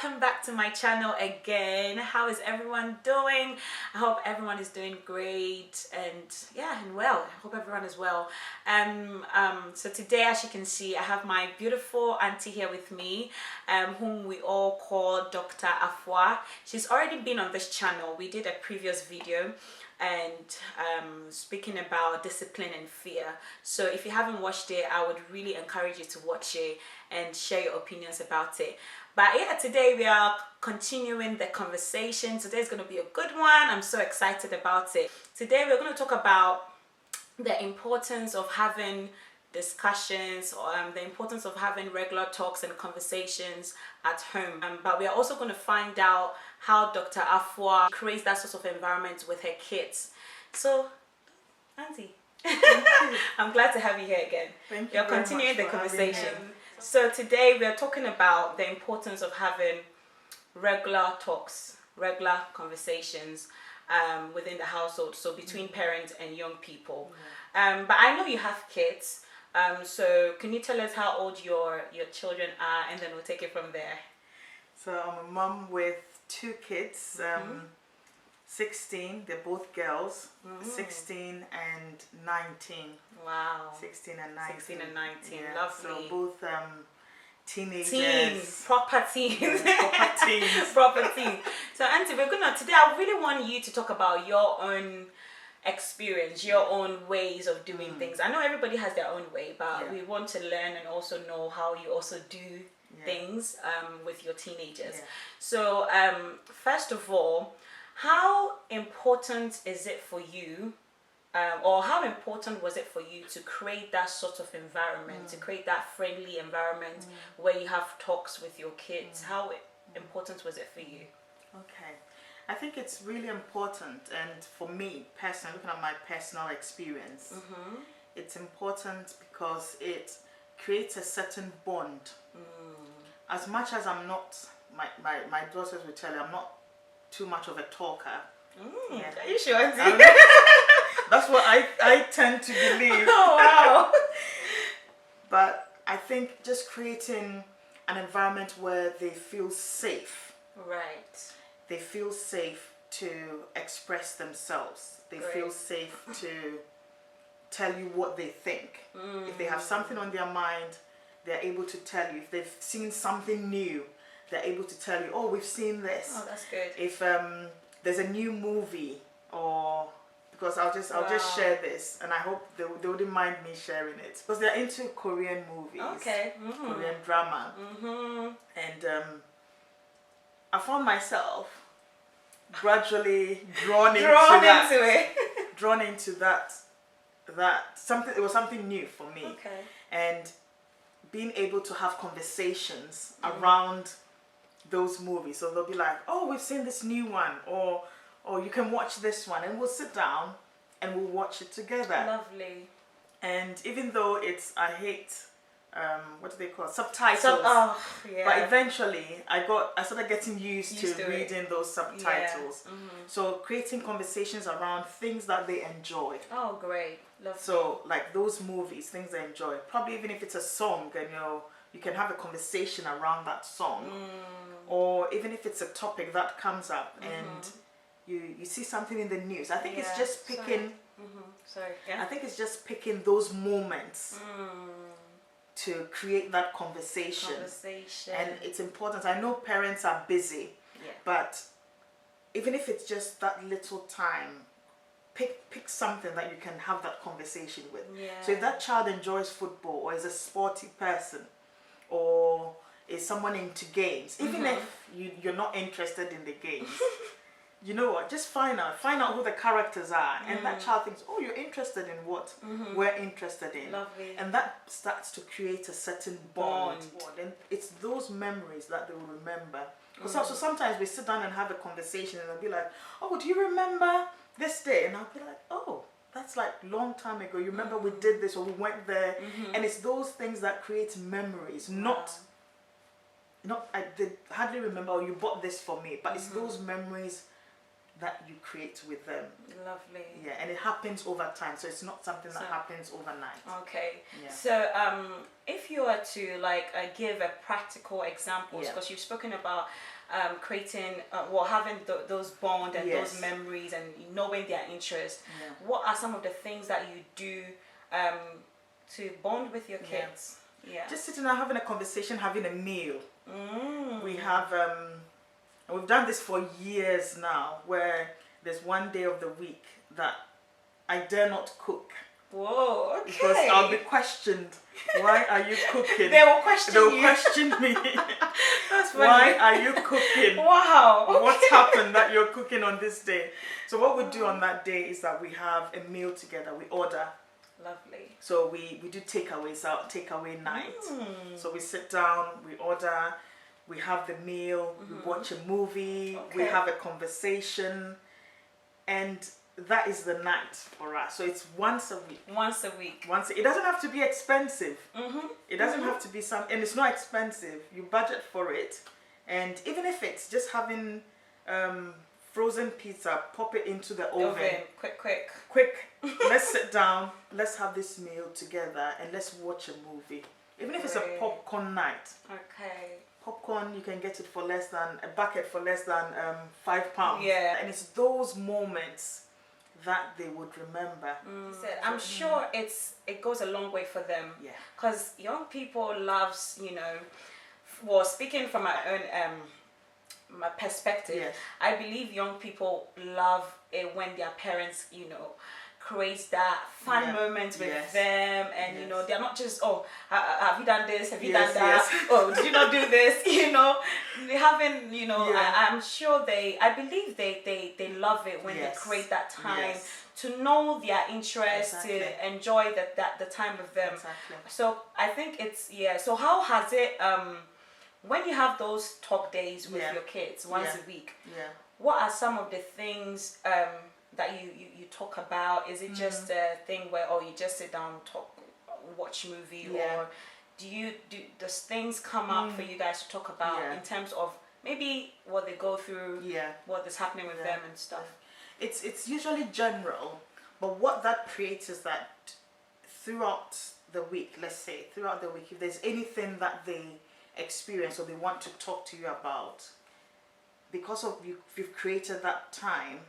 welcome back to my channel again. How is everyone doing? I hope everyone is doing great and well. I hope everyone is well. So today, as you can see, I have my beautiful auntie here with me, whom we all call Dr. Afua. She's already been on this channel. We did a previous video and speaking about discipline and fear. So if you haven't watched it, I would really encourage you to watch it and share your opinions about it. But yeah, today we are continuing the conversation. Today's going to be a good one. I'm so excited about it. Today we're going to talk about the importance of having discussions, the importance of having regular talks and conversations at home. But we are also going to find out how Dr. Afua creates that sort of environment with her kids. So, Auntie, I'm glad to have you here again. Thank you. We're continuing the conversation. So today we are talking about the importance of having regular talks, regular conversations within the household, so between parents and young people. But I know you have kids, so can you tell us how old your children are, and then we'll take it from there. So I'm a mom with 2 kids, 16, they're both girls, 16 and 19. Wow. 16 and 19. 16 and 19, yeah. lovely. So both teenagers. Teens, proper teens. Proper teens. Proper teens. So Auntie, today I really want you to talk about your own experience, your own ways of doing things. I know everybody has their own way, but we want to learn and also know how you also do things with your teenagers. Yeah. So first of all, how important is it for you, or how important was it for you to create that sort of environment, to create that friendly environment where you have talks with your kids? How important was it for you? Okay. I think it's really important, and for me personally, looking at my personal experience, it's important because it creates a certain bond. As much as I'm not, my daughters will tell you, I'm not too much of a talker. Are you sure, Auntie? That's what I tend to believe. Oh, wow. But I think just creating an environment where they feel safe. Right. They feel safe to express themselves. They feel safe to tell you what they think. If they have something on their mind, they're able to tell you. If they've seen something new, they're able to tell you, oh, we've seen this. Oh, that's good. If there's a new movie, or because I'll just share this, and I hope they wouldn't mind me sharing it, because they're into Korean movies. Okay. Korean drama. And I found myself gradually drawn into that something. It was something new for me. Okay. And being able to have conversations around those movies. So they'll be like, oh, we've seen this new one, or you can watch this one, and we'll sit down and we'll watch it together. Lovely. And even though I hate what do they call it? Subtitles. But eventually I started getting used to reading those subtitles. So creating conversations around things that they enjoy. Oh, great. Lovely. So like those movies, things they enjoy. Probably even if it's a song, and you can have a conversation around that song. Or even if it's a topic that comes up and you see something in the news. I think it's just picking I think it's just picking those moments to create that conversation. And it's important. I know parents are busy, but even if it's just that little time, pick something that you can have that conversation with. So if that child enjoys football, or is a sporty person, or is someone into games, even if you're not interested in the games, you know what, just find out who the characters are, and that child thinks, oh, you're interested in what we're interested in. Lovely. And that starts to create a certain bond. And it's those memories that they will remember. So sometimes we sit down and have a conversation, and they'll be like, oh, do you remember this day? And I'll be like, oh, that's like long time ago. You remember we did this, or we went there. And it's those things that create memories, not I did hardly remember, or you bought this for me, but it's those memories that you create with them. Lovely. Yeah, and it happens over time, so it's not something that happens overnight. Okay. Yeah. So if you were to give a practical example, because you've spoken about creating, having those bond and Yes. those memories and knowing their interests, Yeah. what are some of the things that you do to bond with your kids? Yeah. Just sitting down, having a conversation, having a meal. Mm. We have, and we've done this for years now, where there's one day of the week that I dare not cook. Whoa, okay. Because I'll be questioned. Why are you cooking? They will question They'll you. question me. That's funny. Why are you cooking? Wow. Okay. What's happened that you're cooking on this day? So what we do on that day is that we have a meal together. We order. Lovely. So we do takeaways out, takeaway night. Mm. So we sit down, we order, we have the meal, we watch a movie, we Okay. have a conversation, and that is the night for us. So it's once a week. Once a week. It doesn't have to be expensive. Mm-hmm. It doesn't have to be and it's not expensive. You budget for it, and even if it's just having frozen pizza, pop it into the oven. Quick. Let's sit down. Let's have this meal together, and let's watch a movie. Even if it's a Great. popcorn night. Okay. Popcorn, you can get it for less than a bucket for less than £5. Yeah. And it's those moments that they would remember. I'm sure it goes a long way for them. Yeah. Because young people loves, well, speaking from my own my perspective, Yes. I believe young people love it when their parents, creates that fun Yeah. moment with Yes. them, and Yes. they're not just, have you done this, have you Yes, done that, yes. oh, did you not do this, they haven't, Yeah. I'm sure I believe they love it when Yes. they create that time Yes. to know their interests, Exactly. to enjoy the time with them. Exactly. So I think so how has it when you have those talk days with Yeah. your kids once Yeah. a week, Yeah. what are some of the things that you talk about? Is it just a thing where you just sit down, talk, watch movie, Yeah. or does things come up for you guys to talk about Yeah. in terms of maybe what they go through, Yeah. what is happening with Yeah. them and stuff? It's usually general, but what that creates is that throughout the week, if there's anything that they experience or they want to talk to you about, because of you've created that time,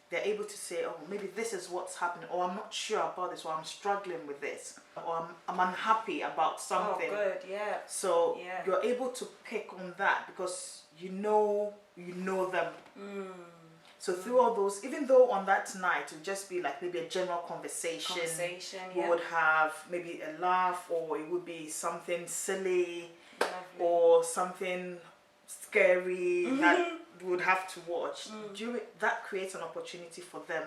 they're able to say, oh, maybe this is what's happening, or I'm not sure about this, or I'm struggling with this, or I'm unhappy about something. Oh, good, yeah. So Yeah. you're able to pick on that because you know them. So through all those, even though on that night it would just be like maybe a general conversation, we yeah. would have maybe a laugh, or it would be something silly, Lovely. or something scary that we would have to watch. That creates an opportunity for them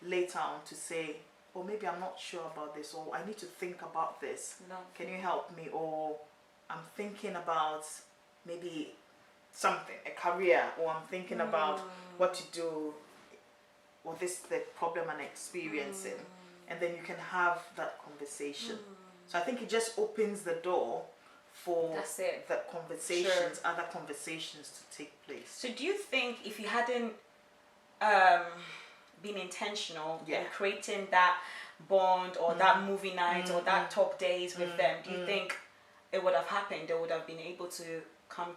later on to say, oh, maybe I'm not sure about this, or I need to think about this. Lovely. Can you help me? Or I'm thinking about maybe something, a career, or I'm thinking about what to do, or this the problem I'm experiencing, and then you can have that conversation. So I think it just opens the door for That's it. the conversations, other conversations to take place. So do you think if you hadn't been intentional Yeah. in creating that bond or that movie night or that talk days with them, do you think it would have happened? They would have been able to come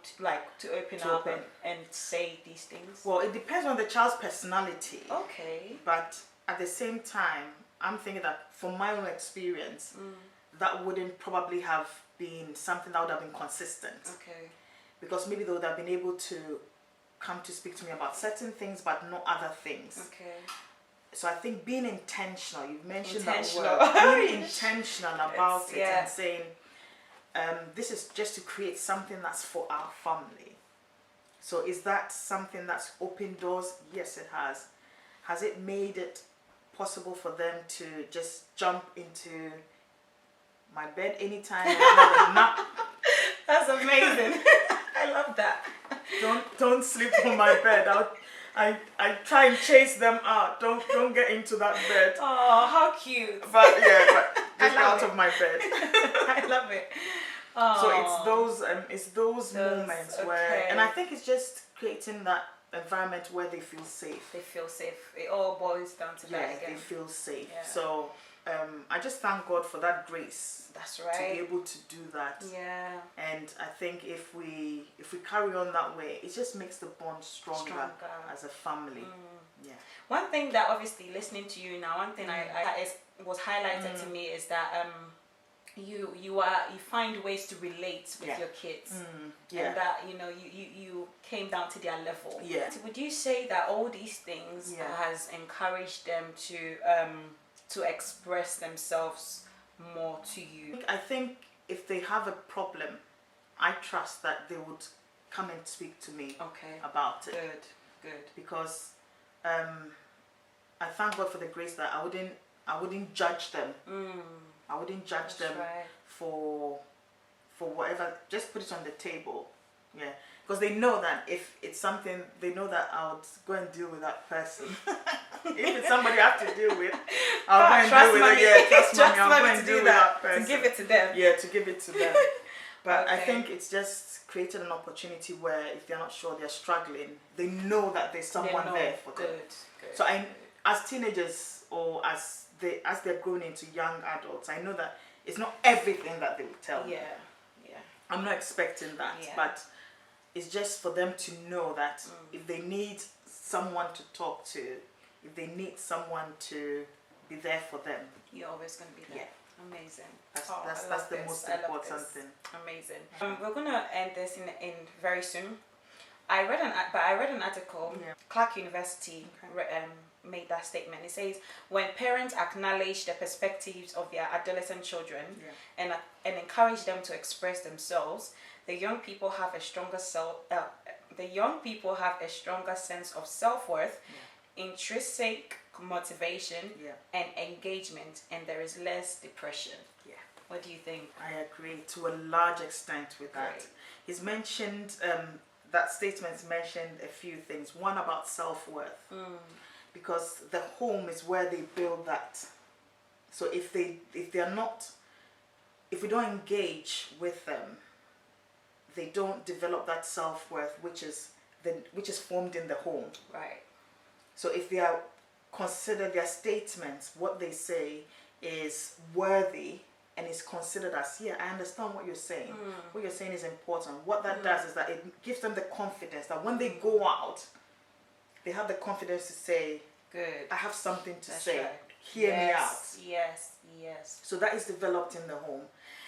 to open up and say these things? Well, it depends on the child's personality. Okay. But at the same time, I'm thinking that from my own experience, that wouldn't probably have been something that would have been consistent. Okay. Because maybe they would have been able to come to speak to me about certain things, but not other things. Okay. So I think being intentional, you've mentioned Intentional. that word, being intentional about It's- it yeah. and saying, this is just to create something that's for our family. So is that something that's opened doors? Yes, it has. Has it made it possible for them to just jump into my bed anytime and have a nap? That's amazing. I love that. Don't sleep on my bed. I try and chase them out. Don't get into that bed. Oh, how cute. But just get love out it. of my bed. I love it. Oh. So it's those moments where, okay. and I think it's just creating that environment where they feel safe. They feel safe. It all boils down to that Yeah, again. they feel safe. Yeah. So I just thank God for that grace That's to right. be able to do that. Yeah. And I think if we carry on that way, it just makes the bond stronger. As a family. Yeah. One thing that obviously listening to you now, one thing was highlighted to me is that you find ways to relate with your kids, and that you came down to their level. Yeah. So would you say that all these things has encouraged them to express themselves more to you? I think if they have a problem, I trust that they would come and speak to me about it. Good. Because I thank God for the grace that I wouldn't judge them. I wouldn't judge them for whatever. Just put it on the table. Yeah. Because they know that if it's something, they know that I would go and deal with that person. If it's somebody I have to deal with, I'll go and deal with it. Yeah, trust mommy, I'll go and deal with that person. To give it to them. Yeah, to give it to them. But I think it's just created an opportunity where if they're not sure, they're struggling, they know that there's someone there for them. Good. So as teenagers or as they're growing into young adults, I know that it's not everything that they will tell me. Yeah. I'm not expecting that, but it's just for them to know that if they need someone to talk to, if they need someone to be there for them, you're always going to be there. Amazing. That's the most important thing. Amazing. We're gonna end this in very soon. I read an article. Clark University made that statement. It says when parents acknowledge the perspectives of their adolescent children and encourage them to express themselves, the young people have a stronger sense of self-worth, intrinsic motivation, and engagement, and there is less depression. What do you think? I agree to a large extent with that. He's mentioned that statement's mentioned a few things. One about self-worth, because the home is where they build that. So if we don't engage with them, they don't develop that self-worth, which is formed in the home. Right. So if they are considered, their statements, what they say is worthy and is considered as, I understand what you're saying. What you're saying is important. What that does is that it gives them the confidence that when they go out, they have the confidence to say, good, I have something to say. Right. Hear me out. Yes. So that is developed in the home.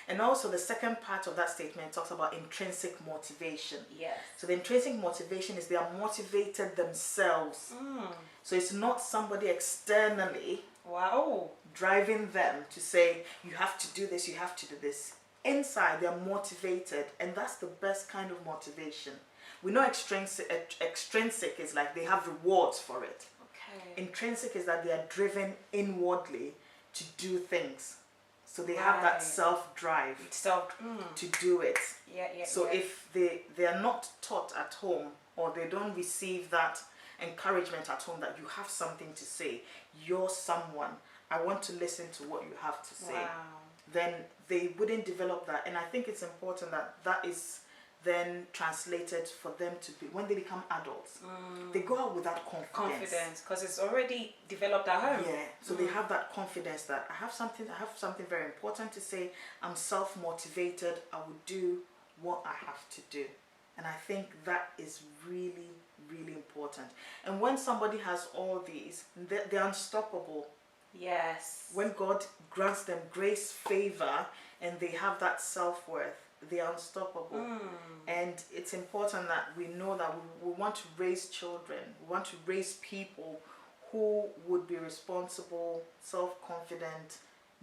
And also the second part of that statement talks about intrinsic motivation. Yes. So the intrinsic motivation is they are motivated themselves. So it's not somebody externally driving them to say, you have to do this, you have to do this. Inside, they're motivated, and that's the best kind of motivation. We know extrinsic is like they have rewards for it. Intrinsic is that they are driven inwardly to do things. So they have that self-drive to do it. So if they are not taught at home, or they don't receive that encouragement at home that you have something to say, you're someone, I want to listen to what you have to say, then they wouldn't develop that. And I think it's important that is then translated for them to be, when they become adults, they go out with that confidence because it's already developed at home. So they have that confidence that I have something very important to say. I'm self-motivated. I will do what I have to do. And I think that is really, really important. And when somebody has all these, they're unstoppable. When God grants them grace, favor, and they have that self-worth, they are unstoppable. And it's important that we know that we want to raise children, we want to raise people who would be responsible, self-confident,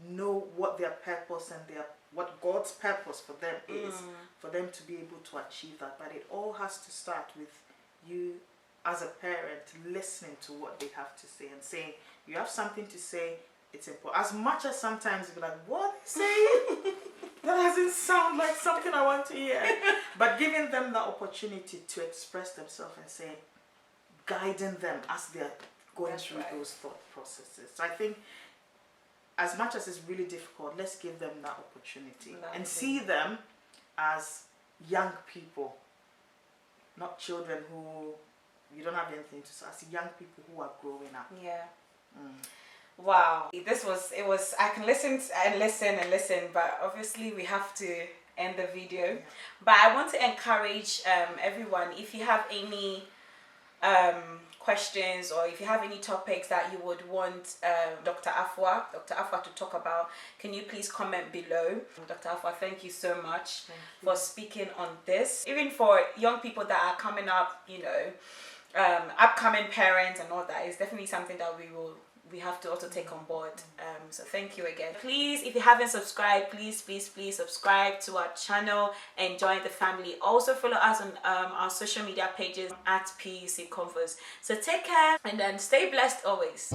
know what their purpose and what God's purpose for them is, for them to be able to achieve that. But it all has to start with you as a parent listening to what they have to say and saying, you have something to say, it's important. As much as sometimes you're like, what are they saying? That doesn't sound like something I want to hear. But giving them the opportunity to express themselves and say, guiding them as they're going through those thought processes. So I think as much as it's really difficult, let's give them that opportunity and see them as young people, not children who you don't have anything to say, as young people who are growing up. Wow, I can listen and listen and listen, but obviously we have to end the video. But I want to encourage everyone, if you have any questions, or if you have any topics that you would want Dr. Afua to talk about, can you please comment below. Dr. Afua, thank you so much for speaking on this. Even for young people that are coming up, you know, upcoming parents and all that, it's definitely something that we have to also take on board. So thank you again. Please, if you haven't subscribed, please subscribe to our channel and join the family. Also follow us on our social media pages at PUC Converse. So take care and then stay blessed always.